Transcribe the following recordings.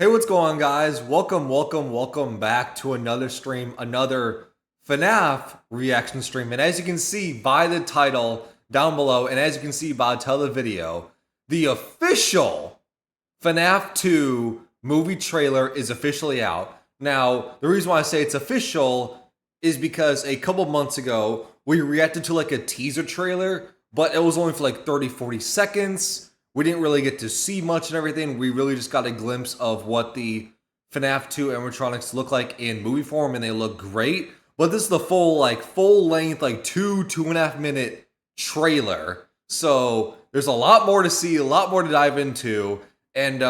Hey, what's going on, guys? Welcome back to another stream, another FNAF reaction stream. And as you can see by the title down below, and as you can see by the title of the video, the official FNAF 2 movie trailer is officially out. Now, the reason why I say it's official is because a couple months ago, we reacted to like a teaser trailer, but it was only for like 30-40 seconds. We didn't really get to see much and everything. We really just got a glimpse of what the FNAF 2 animatronics look like in movie form, and they look great. But this is the full length, like 2.5 minute trailer. So there's a lot more to see, a lot more to dive into. And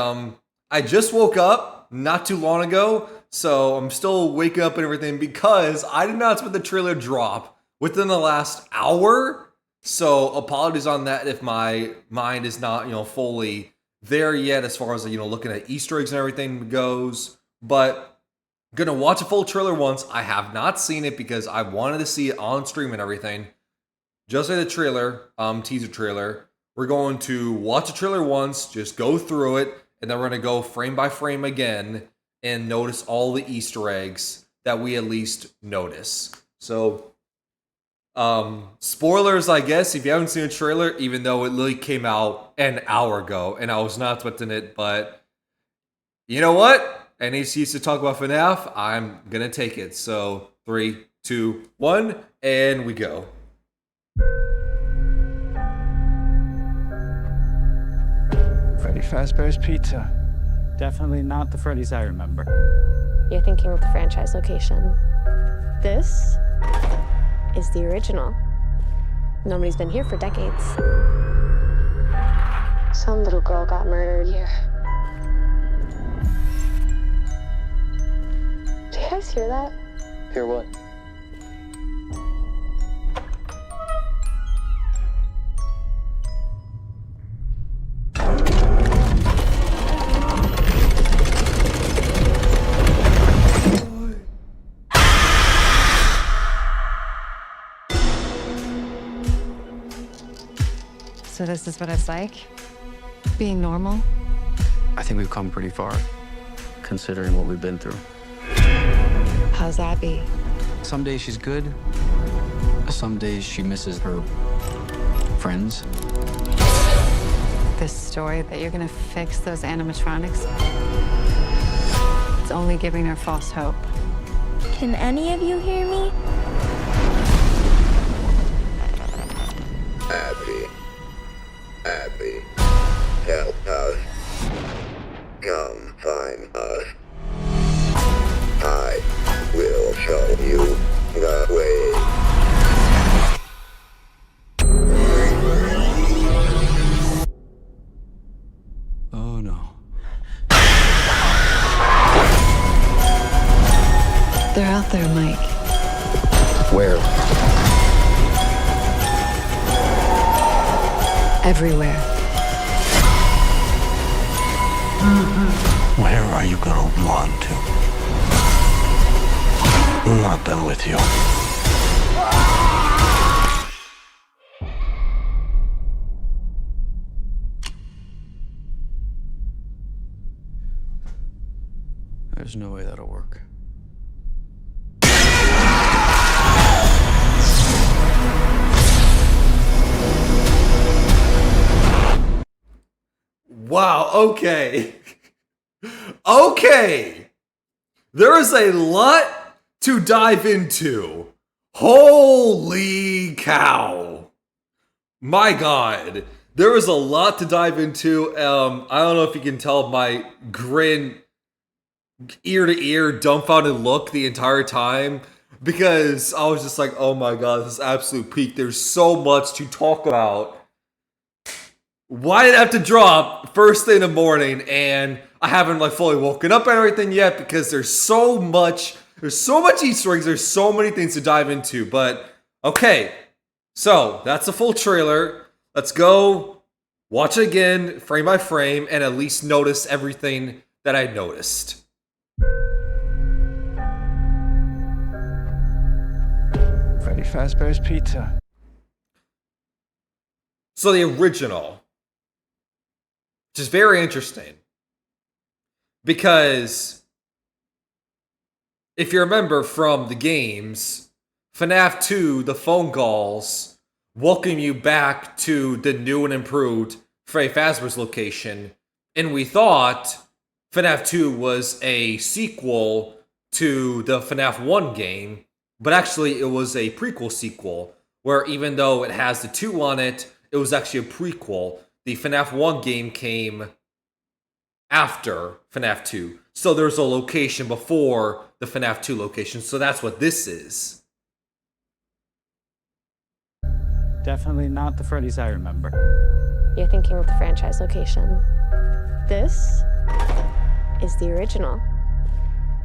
I just woke up not too long ago, so I'm still waking up and everything because I did not expect the trailer drop within the last hour. So apologies on that if my mind is not, fully there yet as far as, looking at Easter eggs and everything goes. But gonna watch a full trailer once. I have not seen it because I wanted to see it on stream and everything. Just like the trailer, teaser trailer. We're going to watch the trailer once, just go through it, and then we're gonna go frame by frame again and notice all the Easter eggs that we at least notice. So spoilers, I guess, if you haven't seen a trailer, even though it literally came out an hour ago and I was not expecting it, but you know what? Any excuse to talk about FNAF, I'm gonna take it. So 3, 2, 1, and we go. Freddy Fazbear's Pizza. Definitely not the Freddy's I remember. You're thinking of the franchise location. This is the original. Nobody's been here for decades. Some little girl got murdered here. Do you guys hear that? Hear what? So this is what it's like? Being normal? I think we've come pretty far, considering what we've been through. How's that be? Some days she's good. Some days she misses her friends. This story that you're gonna fix those animatronics? It's only giving her false hope. Can any of you hear me? Abby, help us. Come find us. I will show you the way. Oh no. They're out there, Mike. Where? Everywhere. Where are you gonna run to? Not done with you. There's no way that'll work. Wow, okay. Okay. There is a lot to dive into. Holy cow. My God. There is a lot to dive into. I don't know if you can tell my grin, ear to ear, dumbfounded look the entire time, because I was just like, oh my God, this is absolute peak. There's so much to talk about. Why did it have to drop first thing in the morning, and I haven't fully woken up and everything yet because there's so much Easter eggs, there's so many things to dive into. But okay, so that's the full trailer. Let's go watch it again, frame by frame, and at least notice everything that I noticed. Freddy Fazbear's Pizza. So the original, which is very interesting. Because if you remember from the games, FNAF 2, the phone calls welcome you back to the new and improved Freddy Fazbear's location, and we thought FNAF 2 was a sequel to the FNAF 1 game, but actually it was a prequel sequel, where even though it has the 2 on it, it was actually a prequel. The FNAF 1 game came after FNAF 2. So there's a location before the FNAF 2 location, so that's what this is. Definitely not the Freddy's I remember. You're thinking of the franchise location. This is the original.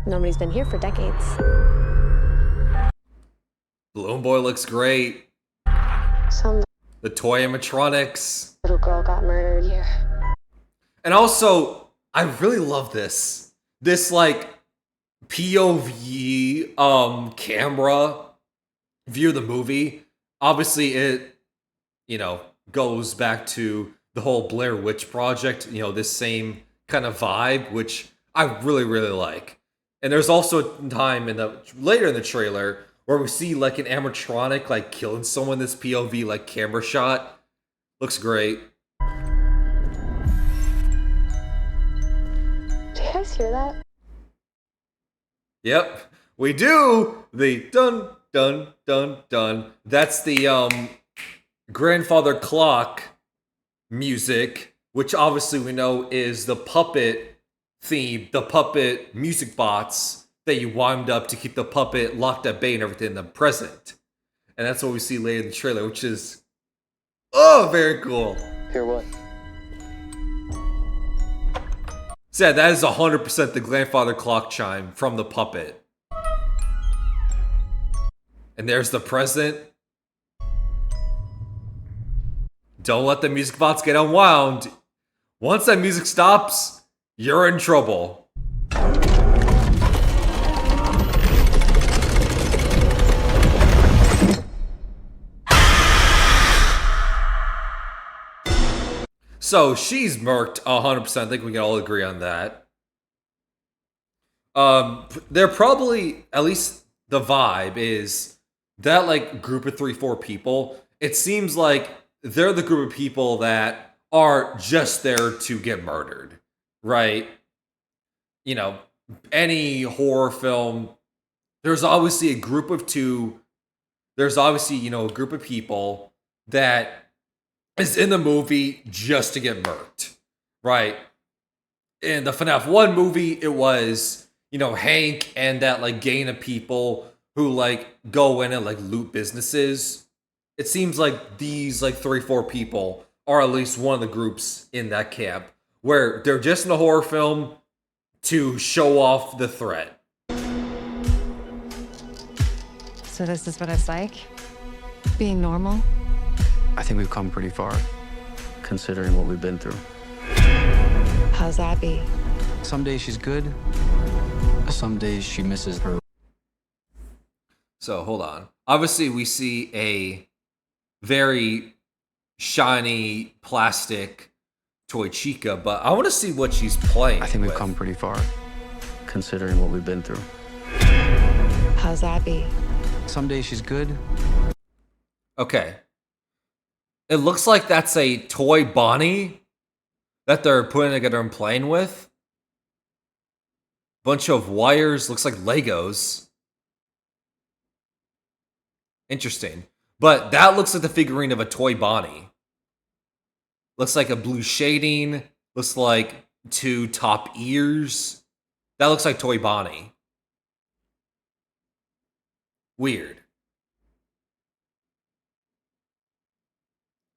Nobody's been here for decades. Balloon Boy looks great. Some The toy animatronics. little girl got murdered here. And also, I really love this. This like POV camera view of the movie. Obviously it, goes back to the whole Blair Witch Project, this same kind of vibe, which I really, really like. And there's also a time later in the trailer where we see like an animatronic like killing someone. This POV like camera shot looks great. Do you guys hear that? Yep, we do. The dun dun dun dun. That's the grandfather clock music, which obviously we know is the puppet theme, the puppet music bots that you wind up to keep the puppet locked at bay and everything in the present. And that's what we see later in the trailer, which is very cool. Hear what? So yeah, that is 100% the grandfather clock chime from the puppet. And there's the present. Don't let the music bots get unwound. Once that music stops, you're in trouble. So she's murked 100%. I think we can all agree on that. They're probably, at least the vibe is that like group of 3-4 people. It seems like they're the group of people that are just there to get murdered, right? Any horror film, there's obviously a group of two. There's obviously, a group of people that is in the movie just to get murked, right? In the FNAF 1 movie, it was, Hank and that like gang of people who like go in and like loot businesses. It seems like these like 3-4 people are at least one of the groups in that camp where they're just in a horror film to show off the threat. So this is what it's like? Being normal? I think we've come pretty far, considering what we've been through. How's Abby? Some days she's good. Some days she misses her. So hold on. Obviously, we see a very shiny plastic toy Chica, but I want to see what she's playing. I think we've with. come pretty far, considering what we've been through. How's Abby? Some days she's good. Okay. It looks like that's a toy Bonnie that they're putting together and playing with. Bunch of wires, looks like Legos. Interesting. But that looks like the figurine of a toy Bonnie. Looks like a blue shading. Looks like 2 top ears. That looks like toy Bonnie. Weird.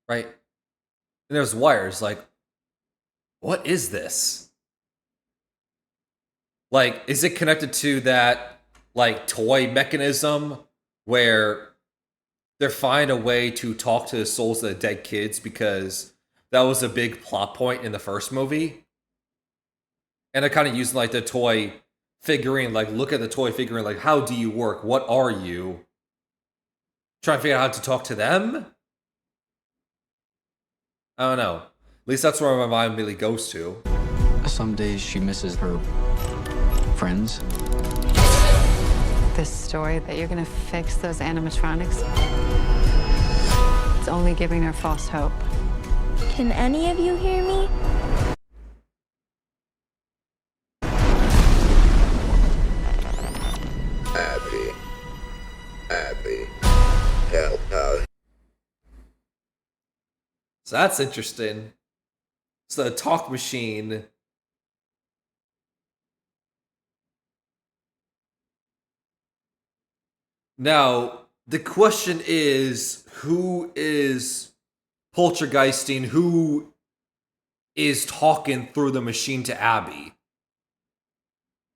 Right? And there's wires, like, what is this? Like, is it connected to that, like, toy mechanism where they're finding a way to talk to the souls of the dead kids because that was a big plot point in the first movie? And they're kind of using, like, the toy figurine, like, look at the toy figurine, like, how do you work? What are you? Trying to figure out how to talk to them? I don't know. At least that's where my mind really goes to. Some days she misses her friends. This story that you're gonna fix those animatronics, it's only giving her false hope. Can any of you hear me? Abby. Abby. Help us. So that's interesting. So the talk machine. Now, the question is, who is poltergeisting? Who is talking through the machine to Abby?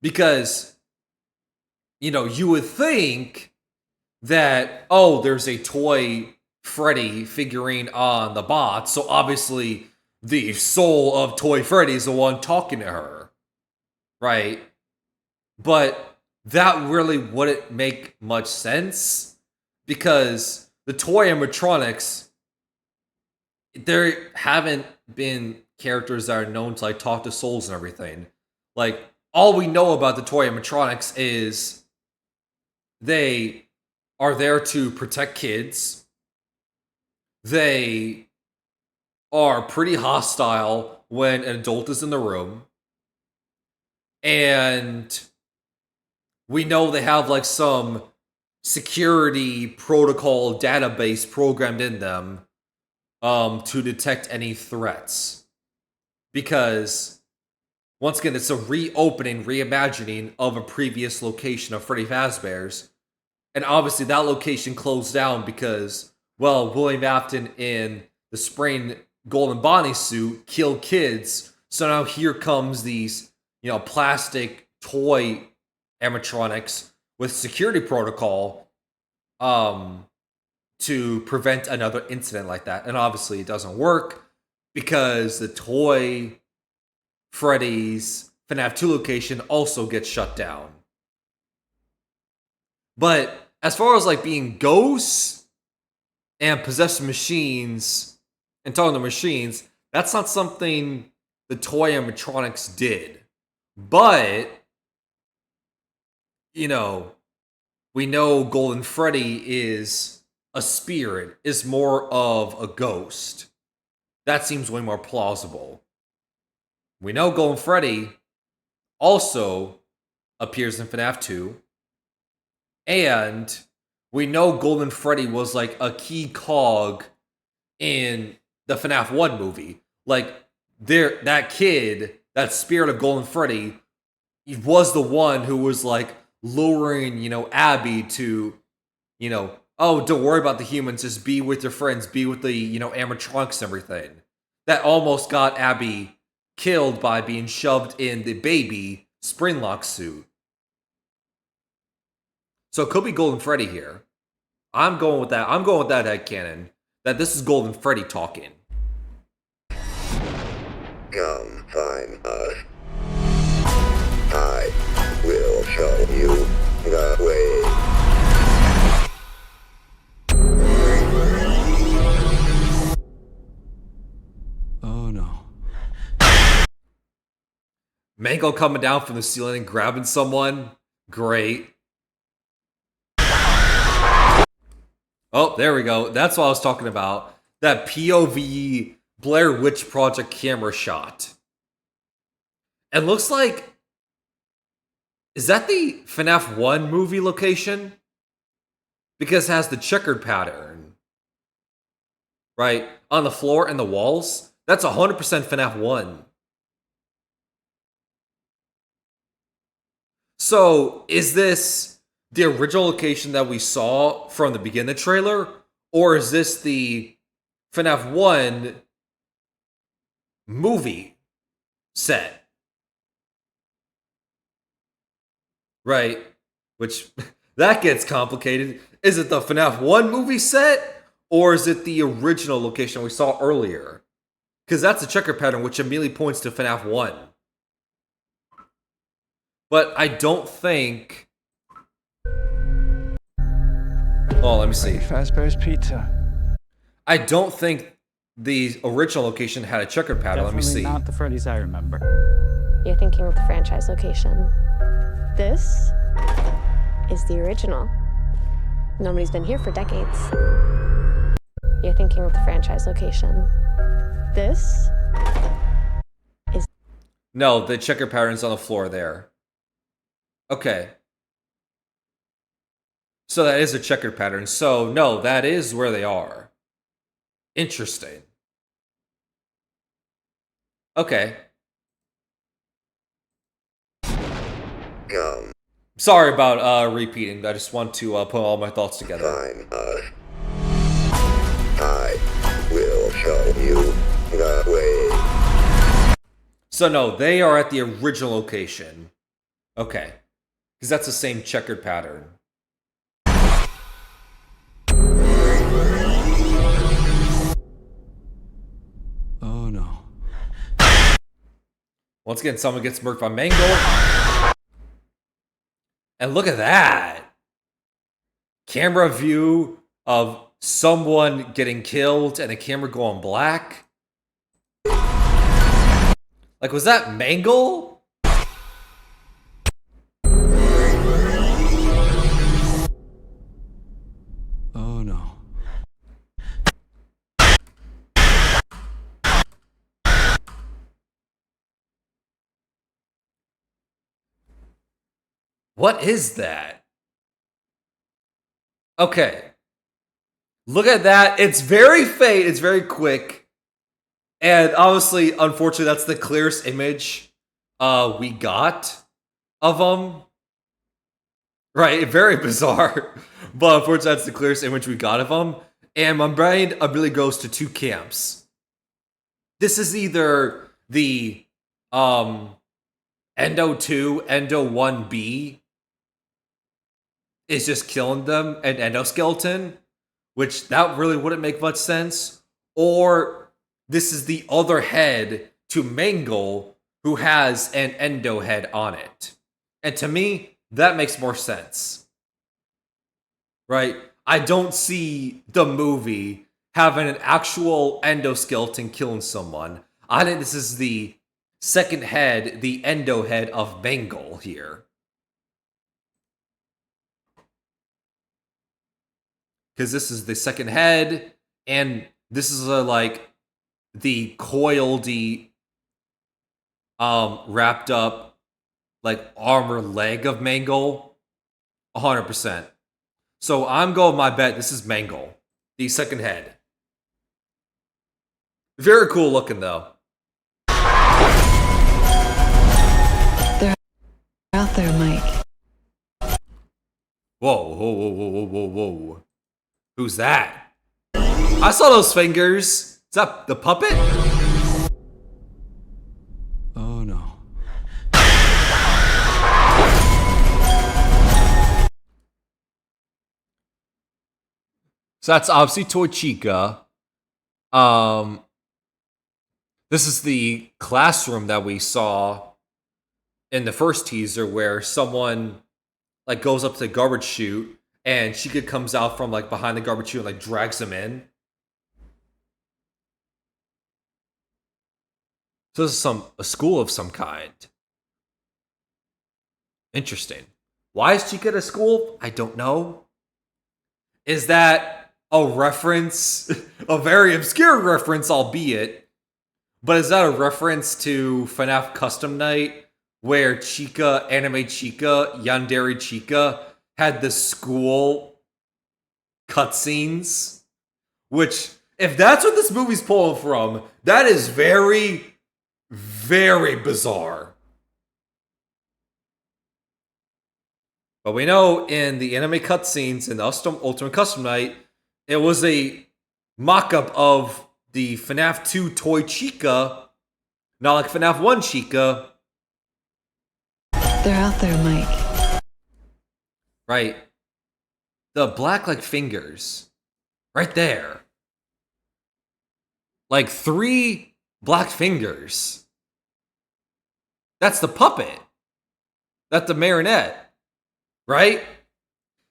Because, you know, you would think that, oh, there's a toy Freddy figurine on the bot, so obviously the soul of Toy Freddy is the one talking to her, right? But that really wouldn't make much sense, because the toy animatronics, there haven't been characters that are known to like talk to souls and everything. Like, all we know about the toy animatronics is they are there to protect kids. They are pretty hostile when an adult is in the room. And we know they have like some security protocol database programmed in them to detect any threats. Because, once again, it's a reopening, reimagining of a previous location of Freddy Fazbear's. And obviously that location closed down because, well, William Afton in the spring Golden Bonnie suit killed kids. So now here comes these, you know, plastic toy animatronics with security protocol to prevent another incident like that. And obviously it doesn't work because the toy Freddy's FNAF 2 location also gets shut down. But as far as like being ghosts and possessing machines and talking to machines, that's not something the toy animatronics did. But, you know, we know Golden Freddy is a spirit, is more of a ghost. That seems way more plausible. We know Golden Freddy also appears in FNAF 2. And we know Golden Freddy was like a key cog in the FNAF 1 movie. Like, that kid, that spirit of Golden Freddy, he was the one who was like luring, you know, Abby to, you know, oh, don't worry about the humans, just be with your friends, be with the, you know, animatronics and everything. That almost got Abby killed by being shoved in the baby Springlock suit. So it could be Golden Freddy here. I'm going with that. I'm going with that headcanon. That this is Golden Freddy talking. Come find us. I will show you the way. Oh no. Mango coming down from the ceiling and grabbing someone. Great. Oh, there we go. That's what I was talking about. That POV Blair Witch Project camera shot. It looks like... Is that the FNAF 1 movie location? Because it has the checkered pattern. Right? On the floor and the walls. That's 100% FNAF 1. So, is this the original location that we saw from the beginning of the trailer? Or is this the FNAF 1 movie set? Right? Which, that gets complicated. Is it the FNAF 1 movie set? Or is it the original location we saw earlier? Because that's a checker pattern, which immediately points to FNAF 1. But I don't think... Oh, let me see. Freddy Fazbear's Pizza. I don't think the original location had a checkered pattern. Let me Definitely see. not the Freddy's I remember. You're thinking of the franchise location. This is the original. Nobody's been here for decades. You're thinking of the franchise location. This is... No, the checker pattern's on the floor there. Okay. So that is a checkered pattern. So, no, that is where they are. Interesting. Okay. Come, Sorry about repeating. I just want to put all my thoughts together. find us. I will show you the way. So, no, they are at the original location. Okay. Because that's the same checkered pattern. Oh no. Once again, someone gets murked by Mangle. And look at that. Camera view of someone getting killed and the camera going black. Like, was that Mangle? Oh no. What is that? Okay. Look at that. It's very faint. It's very quick. And obviously, unfortunately, that's the clearest image we got of them. Right, very bizarre. But unfortunately, that's the clearest image we got of them. And my brain really goes to two camps. This is either the Endo 2, Endo 1B is just killing them, and Endoskeleton, which that really wouldn't make much sense. Or this is the other head to Mangle, who has an Endo head on it. And to me, that makes more sense. Right? I don't see the movie having an actual Endoskeleton killing someone. I think this is the second head, the Endo head of Mangle here. Because this is the second head, and this is like the coiled, wrapped up, like armor leg of Mangle, 100%. So I'm going my bet. This is Mangle, the second head. Very cool looking though. They're out there, Mike. Whoa, whoa, whoa, whoa, whoa, whoa, whoa. Who's that? I saw those fingers. Is that the puppet? Oh no. So that's obviously Toy Chica. This is the classroom that we saw in the first teaser where someone like goes up to the garbage chute and Chica comes out from like behind the garbage chute and like drags him in. So this is a school of some kind. Interesting. Why is Chica at a school? I don't know. Is that a reference, a very obscure reference, albeit, but is that a reference to FNAF Custom Night where Chica, Anime Chica, Yandere Chica had the school cutscenes? Which, if that's what this movie's pulling from, that is very, very bizarre. But we know in the anime cutscenes in the Ultimate Custom Night, it was a mock-up of the FNAF 2 toy Chica, not like FNAF 1 Chica. They're out there, Mike. Right. The black like fingers. Right there. Like 3 black fingers. That's the puppet. That's the marionette. Right?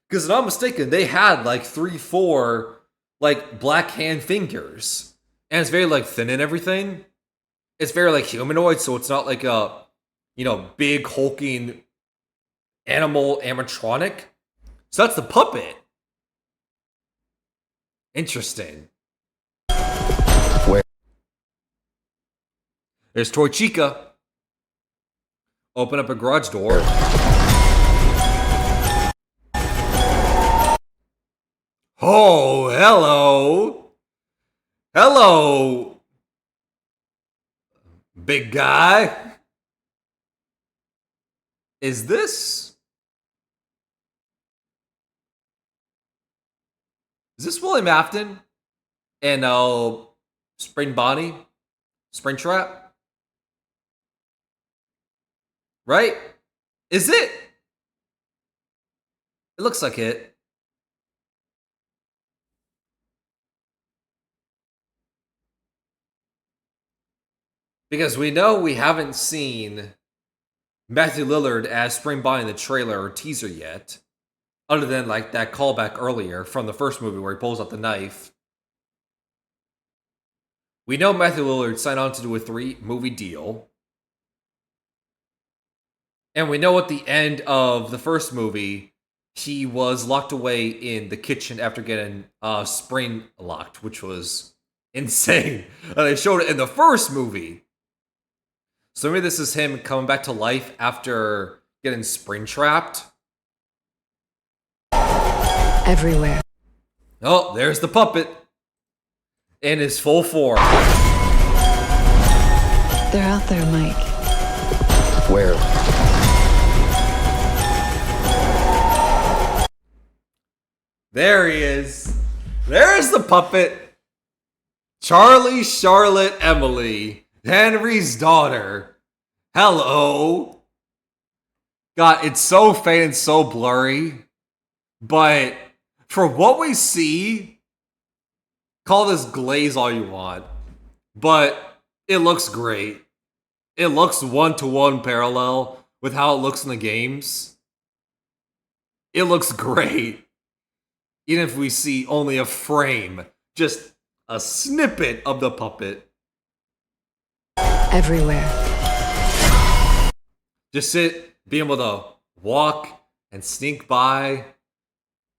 Because if I'm not mistaken, they had like 3, 4 like black hand fingers. And it's very like thin and everything. It's very like humanoid, so it's not like a, you know, big hulking animal animatronic. So that's the puppet. Interesting. Where? There's Toy Chica. Open up a garage door. Oh, hello. Hello, big guy. Is this William Afton and Spring Bonnie? Spring Trap? Right? Is it? It looks like it. Because we know we haven't seen Matthew Lillard as Spring Bonnie in the trailer or teaser yet. Other than like that callback earlier from the first movie where he pulls out the knife. We know Matthew Lillard signed on to do a 3-movie deal. And we know at the end of the first movie, he was locked away in the kitchen after getting Spring locked, which was insane. They showed it in the first movie. So maybe this is him coming back to life after getting Spring trapped. Everywhere. Oh, there's the puppet. In his full form. They're out there, Mike. Where? There he is. There's the puppet. Charlie, Charlotte, Emily. Henry's daughter. Hello. God, it's so faint and so blurry. But for what we see, call this glaze all you want. But it looks great. It looks one-to-one parallel with how it looks in the games. It looks great. Even if we see only a frame, just a snippet of the puppet. Everywhere. Just being able to walk and sneak by.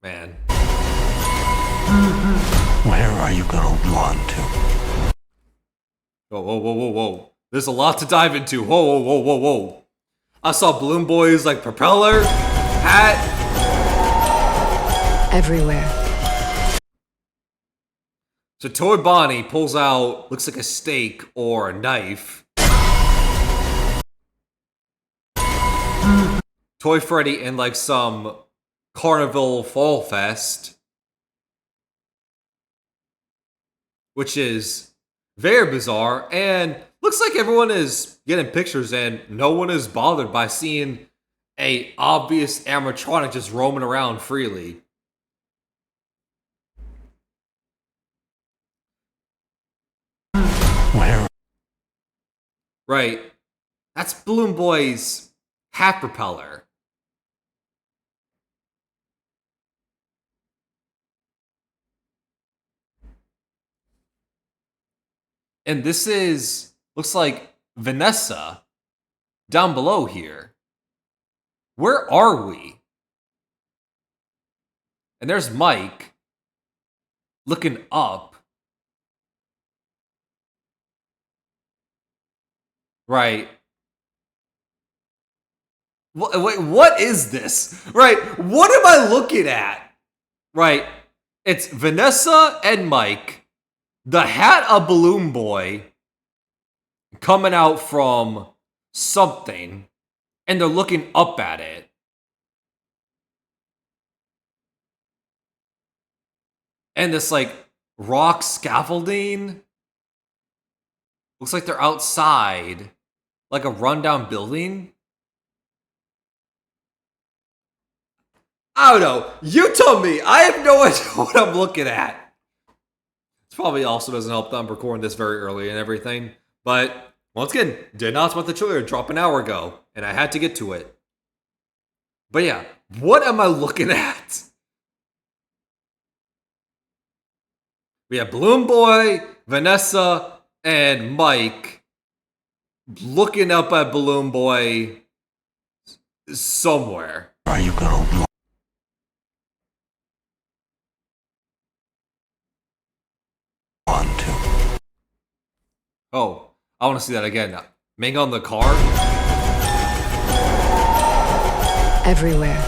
Man. Where are you gonna run to? Whoa, whoa, whoa, whoa, whoa. There's a lot to dive into. Whoa, whoa, whoa, whoa, whoa. I saw Balloon Boy's like propeller, hat. Everywhere. So Toy Bonnie pulls out, looks like a steak or a knife. Toy Freddy in like some carnival fall fest. Which is very bizarre and looks like everyone is getting pictures and no one is bothered by seeing a obvious animatronic just roaming around freely. Where? Right. That's Balloon Boy's hat propeller. And this looks like Vanessa down below here. Where are we? And there's Mike looking up. Right. Wait, what is this? Right, what am I looking at? Right, it's Vanessa and Mike, the hat of Balloon Boy coming out from something, and they're looking up at it. And this like rock scaffolding looks like they're outside, like a rundown building. I don't know. You tell me. I have no idea what I'm looking at. This probably also doesn't help that I'm recording this very early and everything. But once again, did not about the trailer drop an hour ago, and I had to get to it. But yeah, what am I looking at? We have Balloon Boy, Vanessa, and Mike looking up at Balloon Boy somewhere. Are you gonna want to? Oh, I want to see that again. Mango on the car? Everywhere.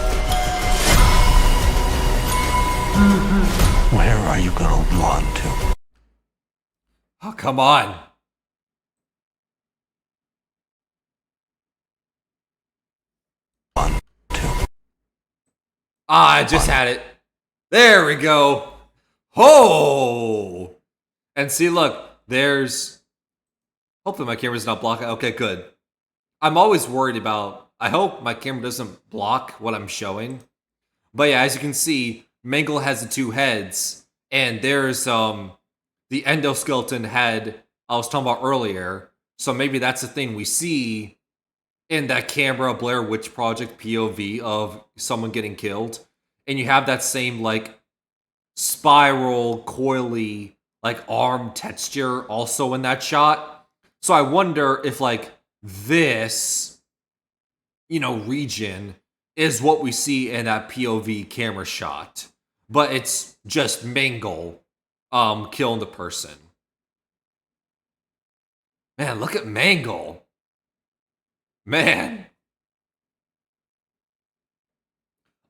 Where are you gonna want to? Oh, come on. Want to? Ah, I just had it. There we go. Oh! And see, look, there's... Hopefully my camera's not blocking. Okay, good. I'm always worried about... I hope my camera doesn't block what I'm showing. But yeah, as you can see, Mangle has the two heads. And there's the endoskeleton head I was talking about earlier. So maybe that's the thing we see in that camera Blair Witch Project POV of someone getting killed. And you have that same, like, spiral, coily, like, arm texture also in that shot. So I wonder if, like, this, you know, region is what we see in that POV camera shot. But it's just Mangle killing the person. Man, look at Mangle. Man.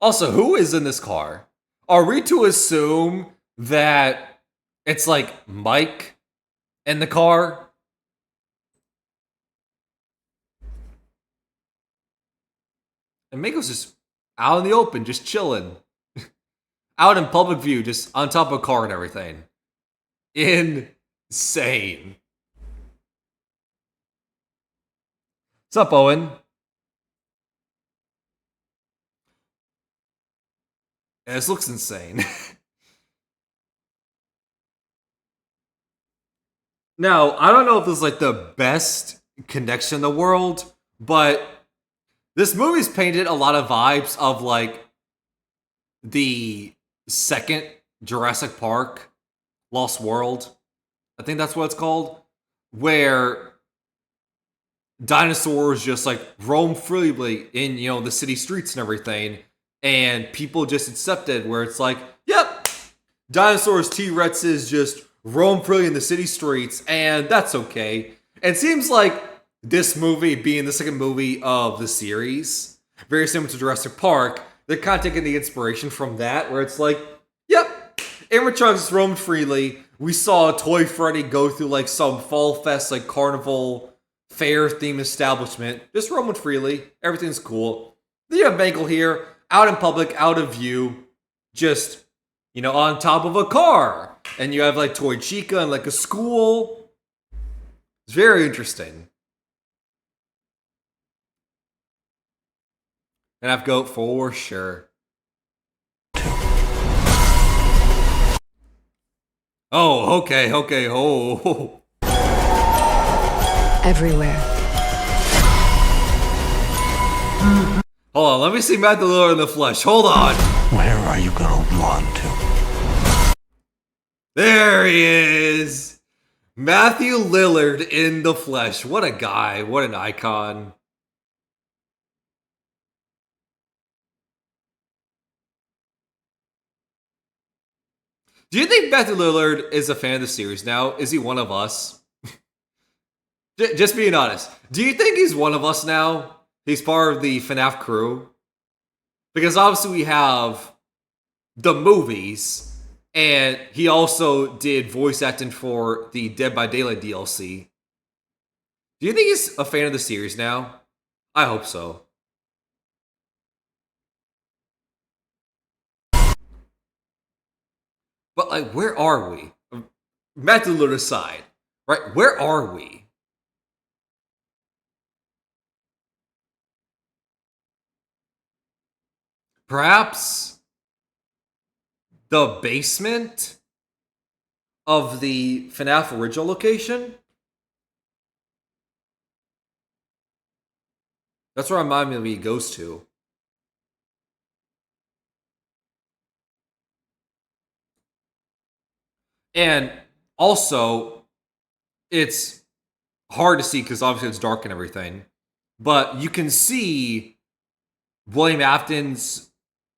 Also, who is in this car? Are we to assume that it's like Mike in the car? And Mangle's just out in the open, just chilling. Out in public view, just on top of a car and everything. Insane. What's up, Owen? Yeah, this looks insane. Now, I don't know if this is like the best connection in the world, but this movie's painted a lot of vibes of like the second Jurassic Park, Lost World. I think that's what it's called, where dinosaurs just like roam freely in, you know, the city streets and everything, and people just accepted where it's like, yep, dinosaurs, T-Rexes just roam freely in the city streets, and that's okay. It seems like this movie being the second movie of the series, very similar to Jurassic Park, they're kind of taking the inspiration from that, where it's like, yep, animatronics roamed freely. We saw Toy Freddy go through like some fall fest, like carnival fair themed establishment, just roaming freely. Everything's cool. Then you have Mangle here, out in public, out of view, just, you know, on top of a car. And you have like Toy Chica and like a school. It's very interesting. And I've goat for sure. Oh, okay, oh. Everywhere. Hold on, let me see Matt Lillard in the flesh. Hold on. Where are you gonna want to? There he is. Matthew Lillard in the flesh. What a guy. What an icon. Do you think Matthew Lillard is a fan of the series now? Is he one of us? Just being honest. Do you think he's one of us now? He's part of the FNAF crew? Because obviously we have the movies, and he also did voice acting for the Dead by Daylight DLC. Do you think he's a fan of the series now? I hope so. But like, where are we? Matthew Lillard aside, right? Where are we? Perhaps the basement of the FNAF original location? That's where my movie goes to. And also, it's hard to see because obviously it's dark and everything. But you can see William Afton's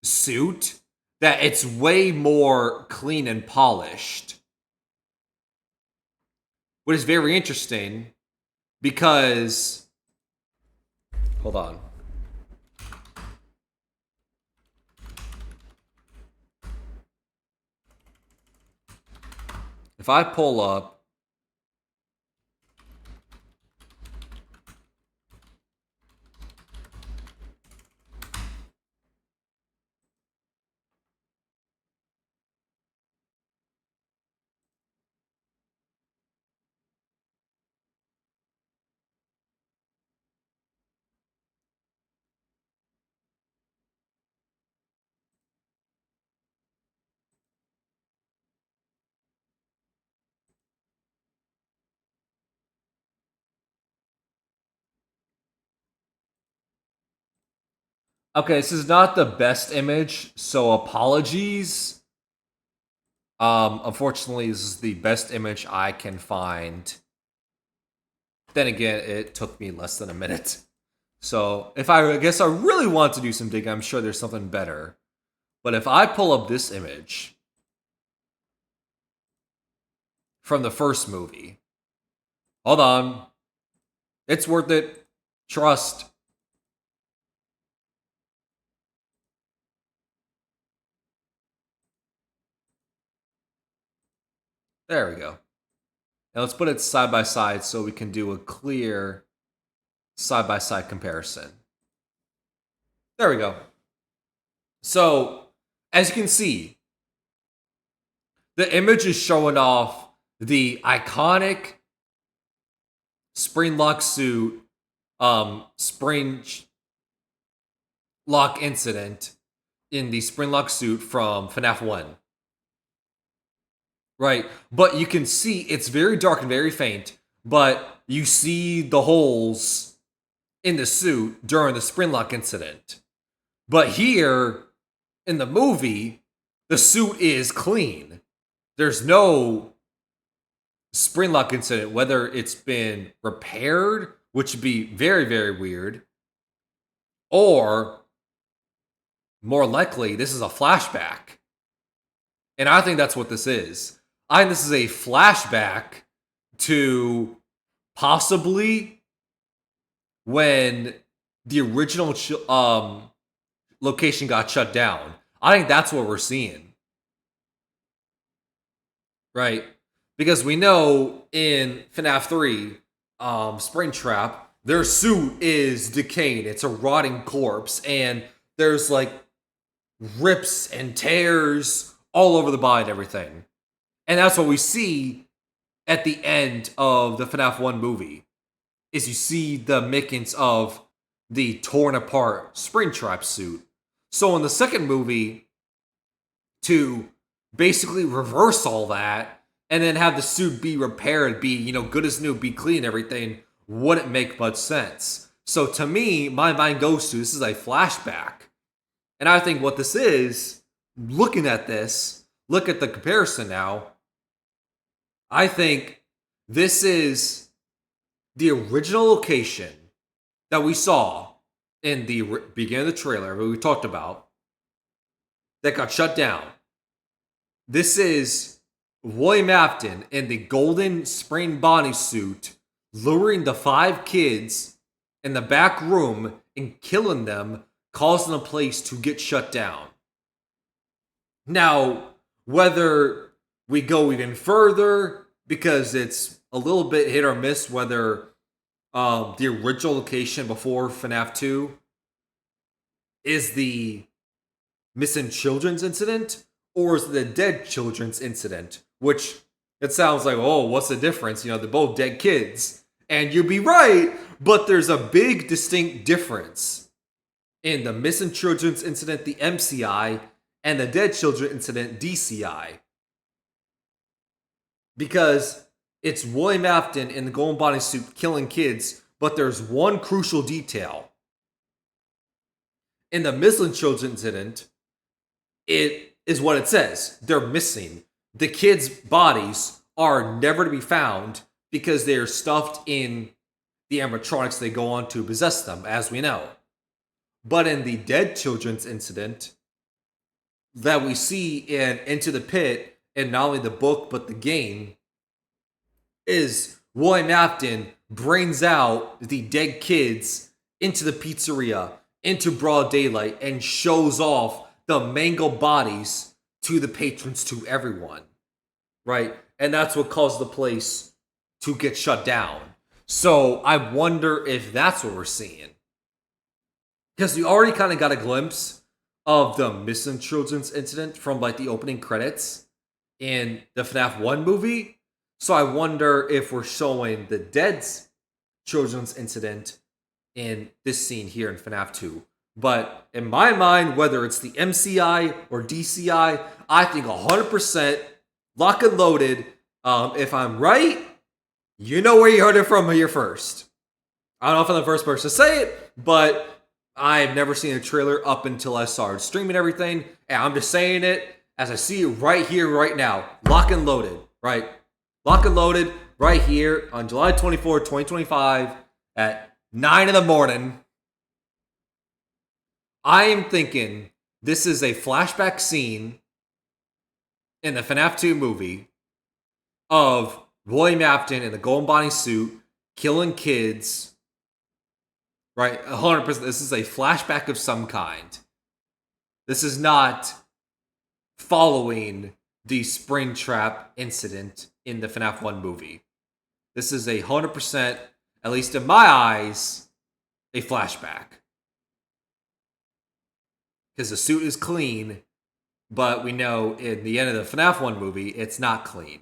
suit, that it's way more clean and polished. What is very interesting because, hold on. If I pull up okay, this is not the best image, so apologies. Unfortunately, this is the best image I can find. Then again, it took me less than a minute. So if I guess I really want to do some digging, I'm sure there's something better. But if I pull up this image from the first movie, hold on. It's worth it. Trust. There we go. Now let's put it side by side so we can do a clear side by side comparison. There we go. So, as you can see, the image is showing off the iconic spring lock suit, spring lock incident in the spring lock suit from FNAF 1. Right, but you can see it's very dark and very faint, but you see the holes in the suit during the spring lock incident. But here in the movie, the suit is clean. There's no spring lock incident, whether it's been repaired, which would be very, very weird, or more likely, this is a flashback. And I think that's what this is. I think this is a flashback to possibly when the original location got shut down. I think that's what we're seeing. Right? Because we know in FNAF 3, Springtrap, their suit is decayed. It's a rotting corpse. And there's like rips and tears all over the body and everything. And that's what we see at the end of the FNAF 1 movie. Is you see the makings of the torn apart Springtrap suit. So in the second movie, to basically reverse all that and then have the suit be repaired, be, good as new, be clean and everything, wouldn't make much sense. So to me, my mind goes to this is a flashback. And I think what this is, looking at this, look at the comparison now, I think this is the original location that we saw in the beginning of the trailer that we talked about that got shut down. This is William Afton in the golden spring bodysuit luring the 5 kids in the back room and killing them, causing the place to get shut down. Now, whether we go even further, because it's a little bit hit or miss whether the original location before FNAF 2 is the missing children's incident or is it the dead children's incident, which it sounds like, oh, what's the difference? They're both dead kids. And you'd be right, but there's a big distinct difference in the missing children's incident, the MCI, and the dead children incident, DCI. Because it's William Afton in the golden bodysuit killing kids, but there's one crucial detail. In the missing children incident, it is what it says. They're missing. the kids' bodies are never to be found because they're stuffed in the animatronics they go on to possess them, as we know. But in the dead children's incident that we see in Into the Pit, and not only the book but the game, is William Afton brings out the dead kids into the pizzeria, into broad daylight, and shows off the mangled bodies to the patrons, to everyone. Right? And that's what caused the place to get shut down. So I wonder if that's what we're seeing. Because we already kind of got a glimpse of the missing children's incident from like the opening credits in the FNAF 1 movie. So I wonder if we're showing the dead children's incident in this scene here in FNAF 2. But in my mind, whether it's the MCI or DCI, I think 100% lock and loaded. If I'm right, you know where you heard it from here first. I don't know if I'm the first person to say it, but I've never seen a trailer up until I started streaming everything. And I'm just saying it as I see it right here, right now. Lock and loaded, right? Lock and loaded right here on July 24, 2025 at 9 in the morning. I am thinking this is a flashback scene in the FNAF 2 movie of William Afton in the golden body suit killing kids. Right? 100%. This is a flashback of some kind. This is not following the Springtrap incident in the FNAF 1 movie. This is 100%, at least in my eyes, a flashback. Because the suit is clean, but we know in the end of the FNAF 1 movie, it's not clean.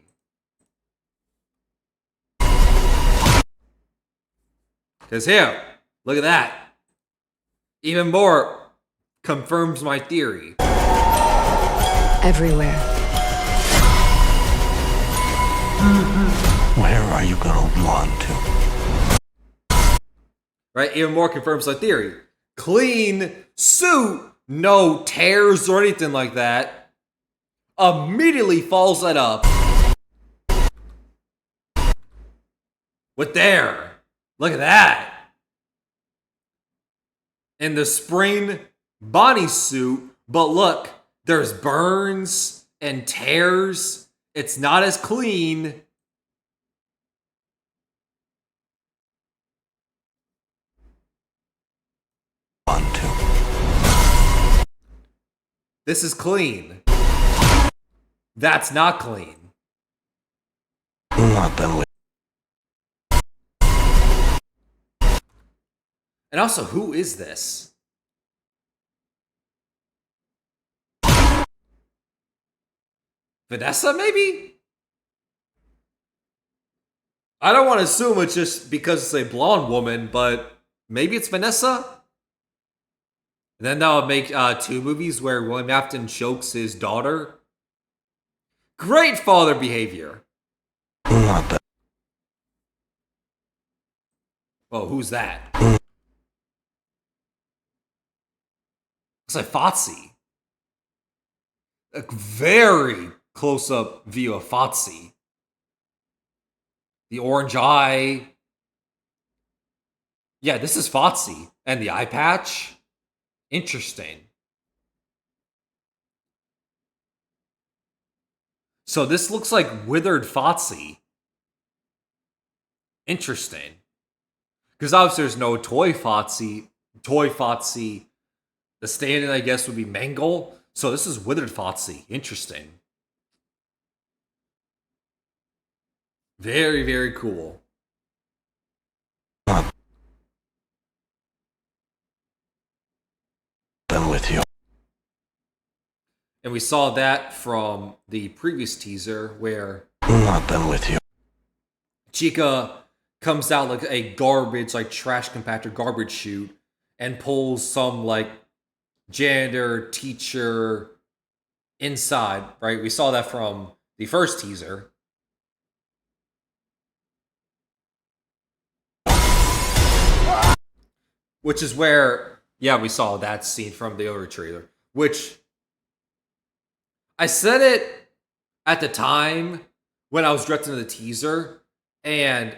Because here, look at that. Even more confirms my theory. Everywhere. Where are you gonna run to? Right? Even more confirms my theory. Clean suit, no tears or anything like that. Immediately follows that up with there. Look at that. In the spring Bonnie suit, but look, there's burns and tears. It's not as clean. Run to. This is clean. That's not clean. Nothing. And also, who is this? Vanessa, maybe? I don't want to assume it's just because it's a blonde woman, but maybe it's Vanessa? And then that would make 2 movies where William Afton chokes his daughter. Great father behavior. Nothing. Oh, who's that? Looks like Fotsy. A very close-up view of Fotsy. The orange eye. Yeah, this is Fotsy. And the eye patch. Interesting. So this looks like withered Fotsy. Interesting. Because obviously there's no toy Fotsy. Toy Fotsy. The stand-in, I guess, would be Mangle. So this is withered Fotsy. Interesting. Very, very cool. Nothing with you. And we saw that from the previous teaser where Nothing with you. Chica comes out like a garbage, like trash compactor garbage chute and pulls some like janitor, teacher inside, right? We saw that from the first teaser. Which is where, yeah, we saw that scene from the other trailer. Which, I said it at the time when I was directing the teaser, and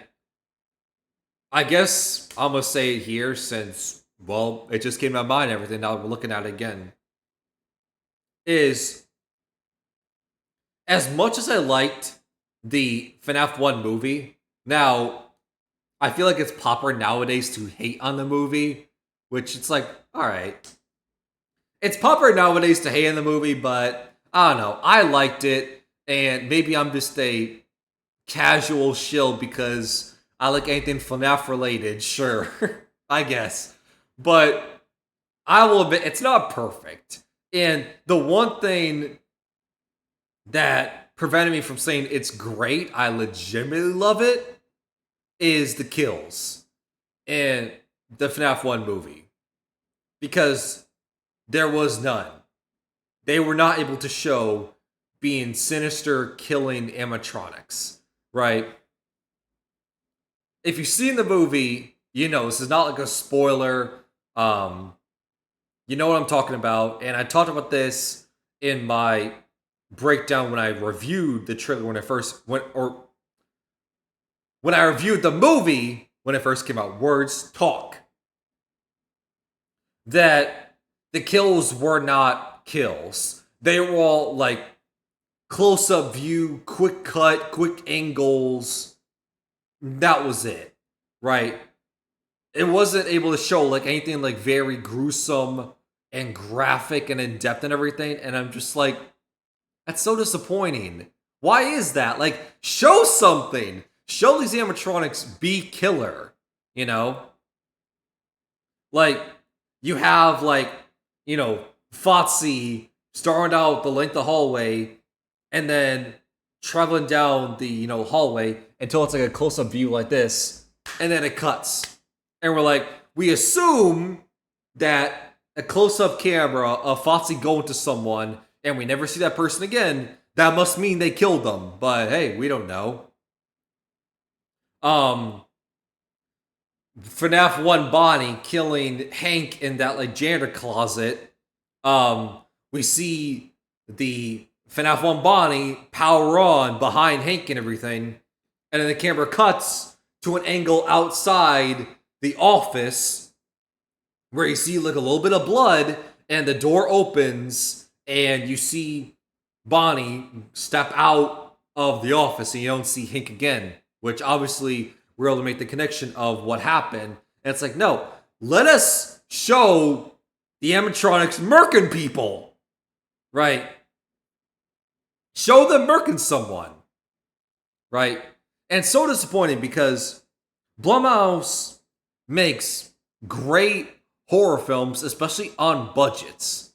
I guess I'm gonna say it here since, well, it just came to my mind, everything now we're looking at it again, is as much as I liked the FNAF 1 movie, now I feel like it's popular nowadays to hate on the movie, which it's like, alright. It's popular nowadays to hate on the movie, but I don't know. I liked it, and maybe I'm just a casual shill because I like anything FNAF related, sure. I guess. But I will admit, it's not perfect. And the one thing that prevented me from saying it's great, I legitimately love it, is the kills in the FNAF 1 movie. Because there was none. They were not able to show being sinister, killing animatronics, right? If you've seen the movie, you know this is not like a spoiler. You know what I'm talking about, and I talked about this in my breakdown when I reviewed the trailer when I reviewed the movie when it first came out. Words talk. That the kills were not kills. They were all like close-up view, quick cut, quick angles. That was it, right? It wasn't able to show like anything like very gruesome and graphic and in-depth and everything. And I'm just like, that's so disappointing. Why is that? Like, show something. Show these animatronics be killer, you know? Like, you have like, you know, Fotsy starting out the length of the hallway and then traveling down the, you know, hallway until it's like a close-up view like this, and then it cuts. And we're like, we assume that a close-up camera of Fotsy going to someone and we never see that person again, that must mean they killed them. But hey, we don't know. FNAF 1 Bonnie killing Hank in that like janitor closet. We see the FNAF 1 Bonnie power on behind Hank and everything. And then the camera cuts to an angle outside the office where you see like a little bit of blood and the door opens and you see Bonnie step out of the office and you don't see Hank again, which obviously we're able to make the connection of what happened. And it's like, no, let us show the animatronics murking people, right? Show them murking someone, right? And so disappointing because Blumhouse makes great horror films, especially on budgets.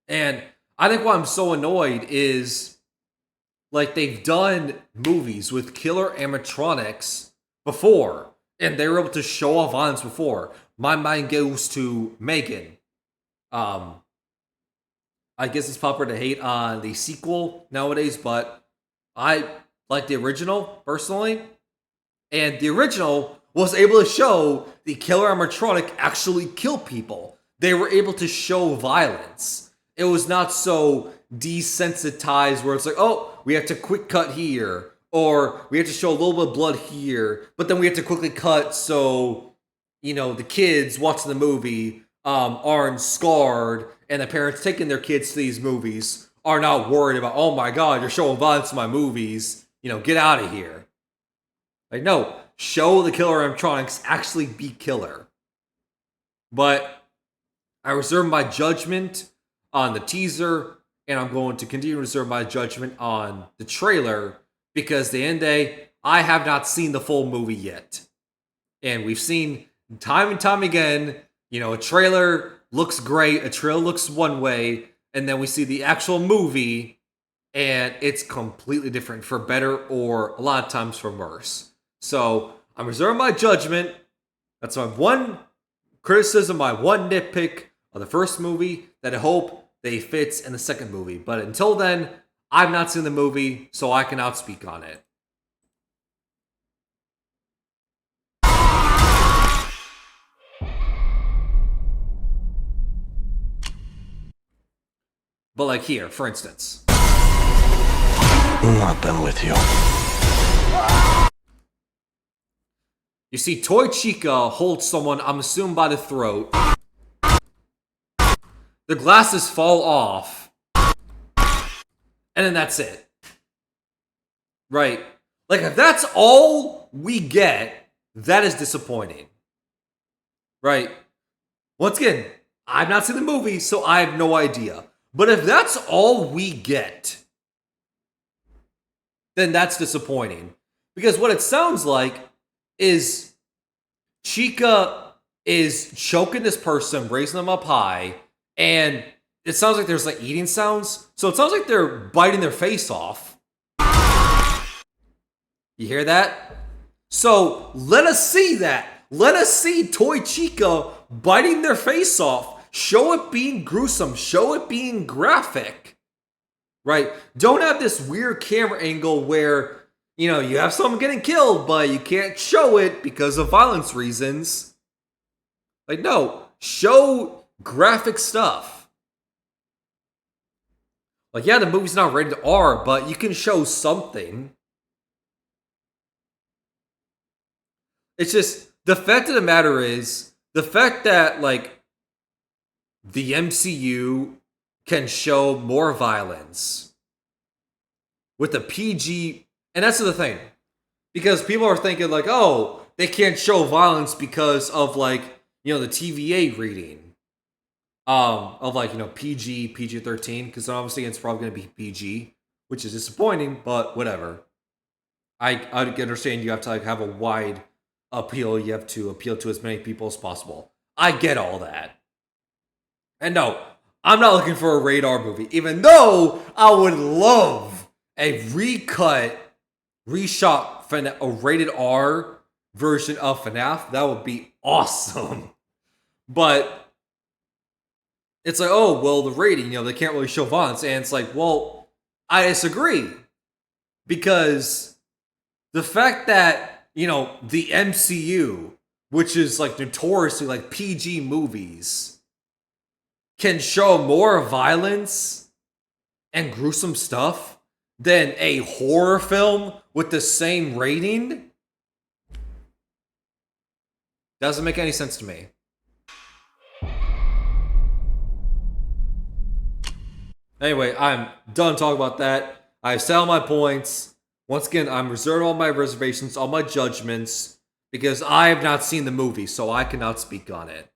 And I think why I'm so annoyed is like they've done movies with killer animatronics before, and they were able to show off violence before. My mind goes to Megan. I guess it's popular to hate on the sequel nowadays, but I like the original personally. And the original was able to show the killer animatronic actually kill people. They were able to show violence. It was not so desensitized where it's like, oh, we have to quick cut here, or we have to show a little bit of blood here, but then we have to quickly cut so, you know, the kids watching the movie aren't scarred, and the parents taking their kids to these movies are not worried about, oh my god, you're showing violence in my movies, you know, get out of here. Like, no, show the killer animatronics actually be killer. But I reserve my judgment on the teaser, and I'm going to continue to reserve my judgment on the trailer, because at the end of the day, I have not seen the full movie yet. And we've seen time and time again, you know, a trailer looks great, a trailer looks one way, and then we see the actual movie, and it's completely different, for better or a lot of times for worse. So I'm reserving my judgment. That's my one criticism, my one nitpick of the first movie that I hope they fits in the second movie. But until then, I've not seen the movie, so I cannot speak on it. But like here, for instance. I'm not done with you. You see Toy Chica hold someone, I'm assuming by the throat. The glasses fall off. And then that's it. Right. Like, if that's all we get, that is disappointing. Right. Once again, I've not seen the movie, so I have no idea. But if that's all we get, then that's disappointing. Because what it sounds like is Chica is choking this person, raising them up high, and it sounds like there's like eating sounds. So it sounds like they're biting their face off. You hear that? So let us see that. Let us see Toy Chica biting their face off. Show it being gruesome. Show it being graphic. Right? Don't have this weird camera angle where, you know, you have someone getting killed, but you can't show it because of violence reasons. Like, no. Show graphic stuff. Like, yeah, the movie's not rated R, but you can show something. It's just, the fact of the matter is, the fact that, like, the MCU can show more violence with the PG, and that's the thing. Because people are thinking, like, oh, they can't show violence because of, like, you know, the TVA reading. Of, like, you know, PG, PG-13, because obviously it's probably going to be PG, which is disappointing, but whatever. I understand you have to, like, have a wide appeal. You have to appeal to as many people as possible. I get all that. And no, I'm not looking for a rated R movie, even though I would love a recut, reshot, a rated R version of FNAF. That would be awesome. But it's like, oh, well, the rating, you know, they can't really show violence. And it's like, well, I disagree. Because the fact that, you know, the MCU, which is like notoriously like PG movies, can show more violence and gruesome stuff than a horror film with the same rating doesn't make any sense to me. Anyway, I'm done talking about that. I've said all my points. Once again, I'm reserving all my reservations, all my judgments, because I have not seen the movie, so I cannot speak on it.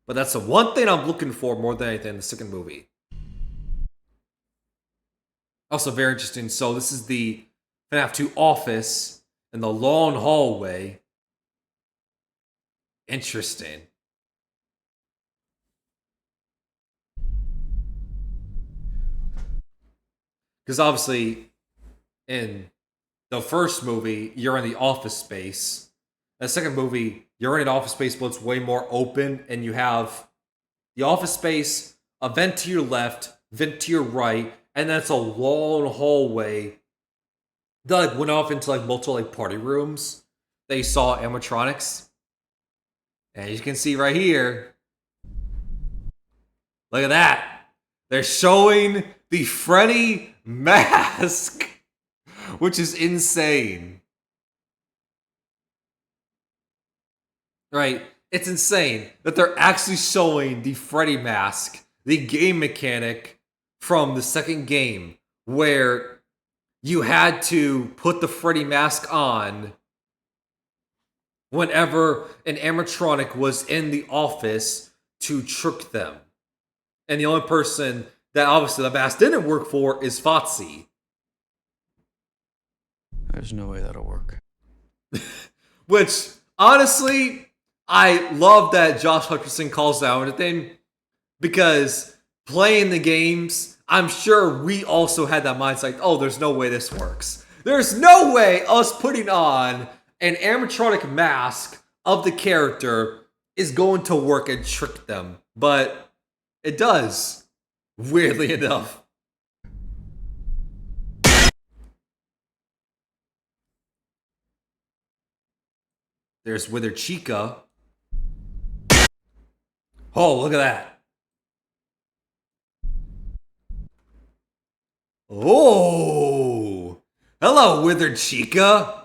But that's the one thing I'm looking for more than anything in the second movie. Also very interesting. So this is the FNAF 2 office in the long hallway. Interesting. Because obviously, in the first movie, you're in the office space. In the second movie, you're in an office space, but it's way more open, and you have the office space, a vent to your left, vent to your right, and then it's a long hallway that like went off into like multiple like party rooms that you saw animatronics. And you can see right here, look at that. They're showing the Freddy mask, which is insane. Right? It's insane that they're actually showing the Freddy mask, the game mechanic from the second game, where you had to put the Freddy mask on whenever an animatronic was in the office to trick them. And the only person that obviously the mask didn't work for is Fotsy. There's no way that'll work. Which, honestly, I love that Josh Hutcherson calls out anything, because playing the games, I'm sure we also had that mindset, like, oh, there's no way this works. There's no way us putting on an animatronic mask of the character is going to work and trick them. But it does, weirdly enough. There's Wither Chica. Oh, look at that. Oh. Hello, withered chica.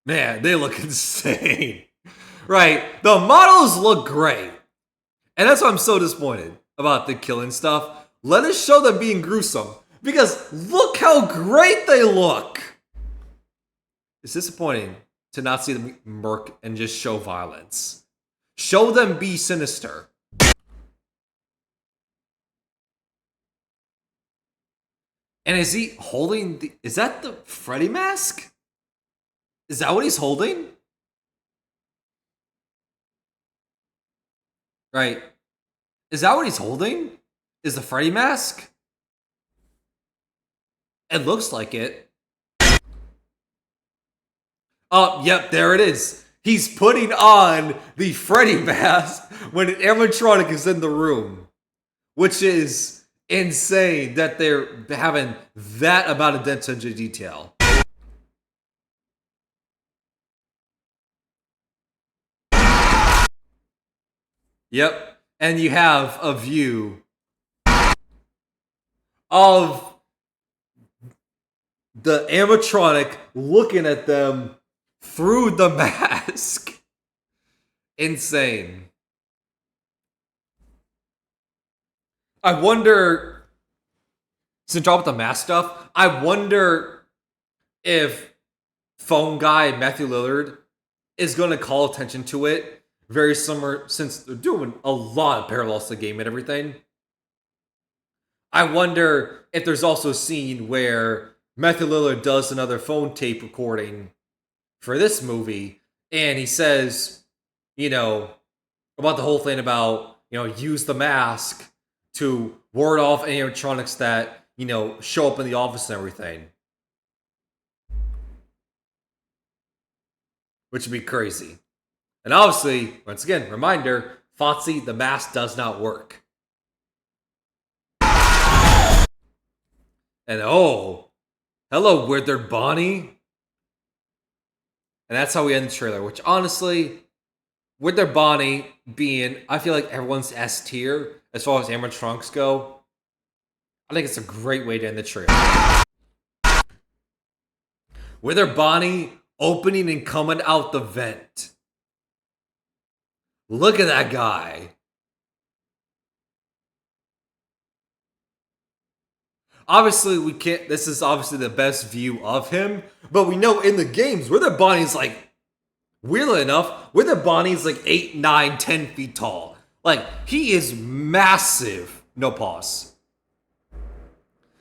Man, they look insane. Right, the models look great. And that's why I'm so disappointed about the killing stuff. Let us show them being gruesome. Because look how great they look. It's disappointing to not see them murk and just show violence. Show them be sinister. And is he holding the... Is that the Freddy mask? Is that what he's holding? Right. Is that what he's holding? Is the Freddy mask? It looks like it. Oh, yep, there it is. He's putting on the Freddy mask when an animatronic is in the room. Which is insane that they're having that amount of attention to detail. Yep. And you have a view of the animatronic looking at them through the mask. Insane. I wonder, since y'all with the mask stuff, I wonder if phone guy Matthew Lillard is going to call attention to it. Very similar, since they're doing a lot of parallels to the game and everything. I wonder if there's also a scene where Matthew Lillard does another phone tape recording for this movie, and he says, you know, about the whole thing about, you know, use the mask to ward off animatronics that, you know, show up in the office and everything. Which would be crazy. And obviously, once again, reminder, Foxy, the mask does not work. And oh, hello, Withered Bonnie. And that's how we end the trailer, which honestly, Withered Bonnie being, I feel like everyone's S tier as far as animatronics go. I think it's a great way to end the trailer. Withered Bonnie opening and coming out the vent. Look at that guy. Obviously, we can't. This is obviously the best view of him, but we know in the games, Withered Bonnie's like, weirdly enough, Withered Bonnie's like 8, 9, 10 feet tall. Like, he is massive. No pause.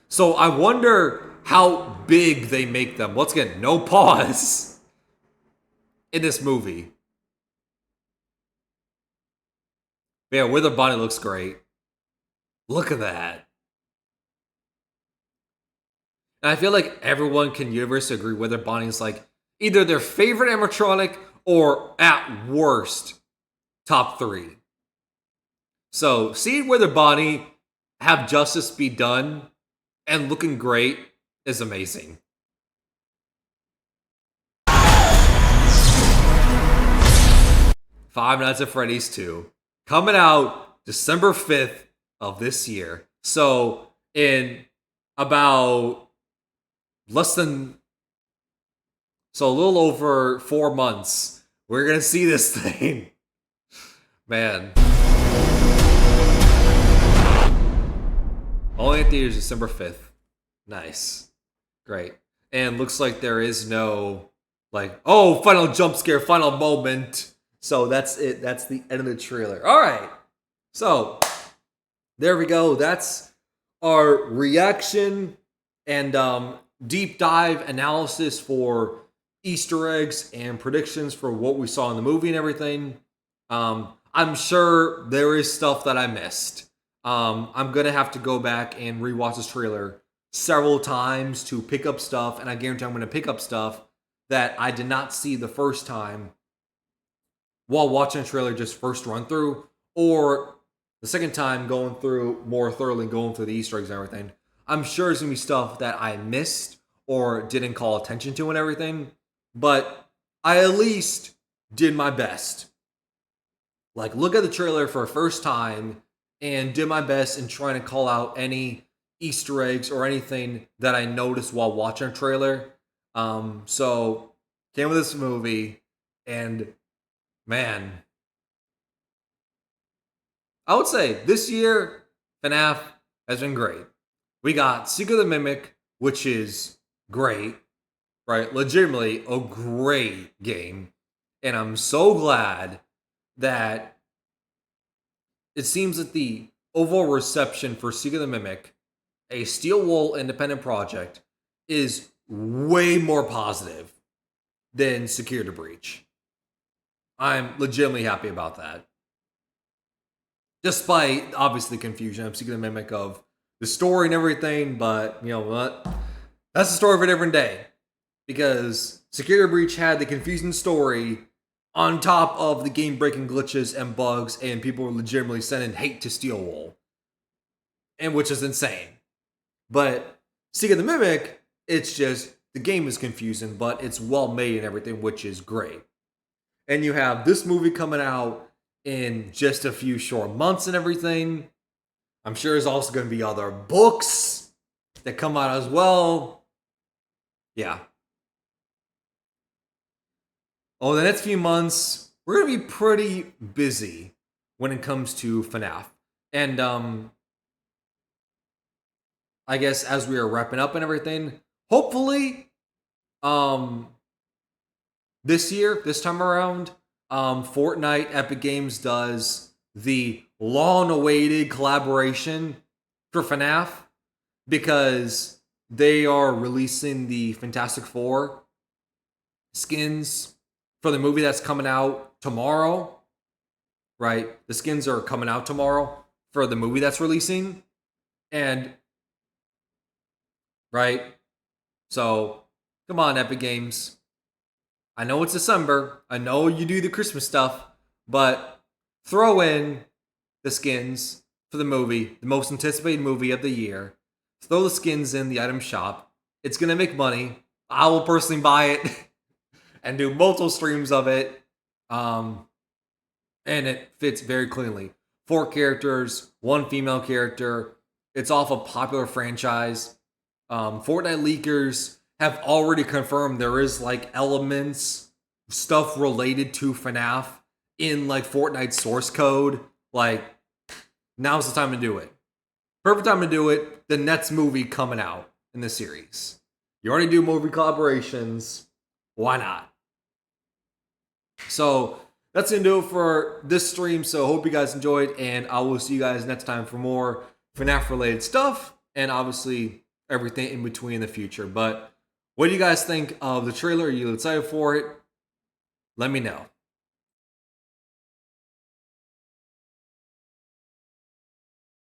So I wonder how big they make them. Once again, no pause in this movie. Yeah, Withered Bonnie looks great. Look at that. And I feel like everyone can universally agree Withered Bonnie is like either their favorite animatronic or at worst top 3. So seeing Withered Bonnie have justice be done and looking great is amazing. Five Nights at Freddy's 2. Coming out December 5th of this year. So in about a little over 4 months, we're going to see this thing. Man. Only in theaters December 5th. Nice. Great. And looks like there is no, like, oh, final jump scare, final moment. So that's it. That's the end of the trailer. All right. So there we go. That's our reaction and deep dive analysis for Easter eggs and predictions for what we saw in the movie and everything. I'm sure there is stuff that I missed. I'm going to have to go back and rewatch this trailer several times to pick up stuff. And I guarantee I'm going to pick up stuff that I did not see the first time while watching a trailer just first run through, or the second time going through more thoroughly, going through the Easter eggs and everything. I'm sure there's going to be stuff that I missed or didn't call attention to and everything, but I at least did my best. Like, look at the trailer for a first time and did my best in trying to call out any Easter eggs or anything that I noticed while watching a trailer. So came with this movie, and man, I would say this year FNAF has been great. We got Secret of the Mimic, which is great, right? Legitimately a great game. And I'm so glad that it seems that the overall reception for Secret of the Mimic, a Steel Wool independent project, is way more positive than Security Breach. I'm legitimately happy about that. Despite, obviously, the confusion of Secret of the Mimic of the story and everything, but you know what? That's the story of a different day. Because Security Breach had the confusing story on top of the game-breaking glitches and bugs, and people were legitimately sending hate to Steel Wool. And which is insane. But Secret of the Mimic, it's just, the game is confusing, but it's well made and everything, which is great. And you have this movie coming out in just a few short months and everything. I'm sure there's also going to be other books that come out as well. Yeah. Oh, the next few months, we're going to be pretty busy when it comes to FNAF. And I guess as we are wrapping up and everything, hopefully this year, this time around, Fortnite Epic Games does the long-awaited collaboration for FNAF, because they are releasing the Fantastic Four skins for the movie that's coming out tomorrow, right? The skins are coming out tomorrow for the movie that's releasing, and right? So, come on, Epic Games. I know it's December. I know you do the Christmas stuff, but throw in the skins for the movie, the most anticipated movie of the year. Throw the skins in the item shop. It's going to make money. I will personally buy it and do multiple streams of it. And it fits very cleanly. 4 characters, 1 female character. It's off a popular franchise. Fortnite leakers have already confirmed there is like elements, stuff related to FNAF in like Fortnite source code. Like, now's the time to do it. Perfect time to do it. The next movie coming out in the series. You already do movie collaborations. Why not? So that's gonna do it for this stream. So hope you guys enjoyed, and I will see you guys next time for more FNAF related stuff, and obviously everything in between in the future. But what do you guys think of the trailer? Are you excited for it? Let me know.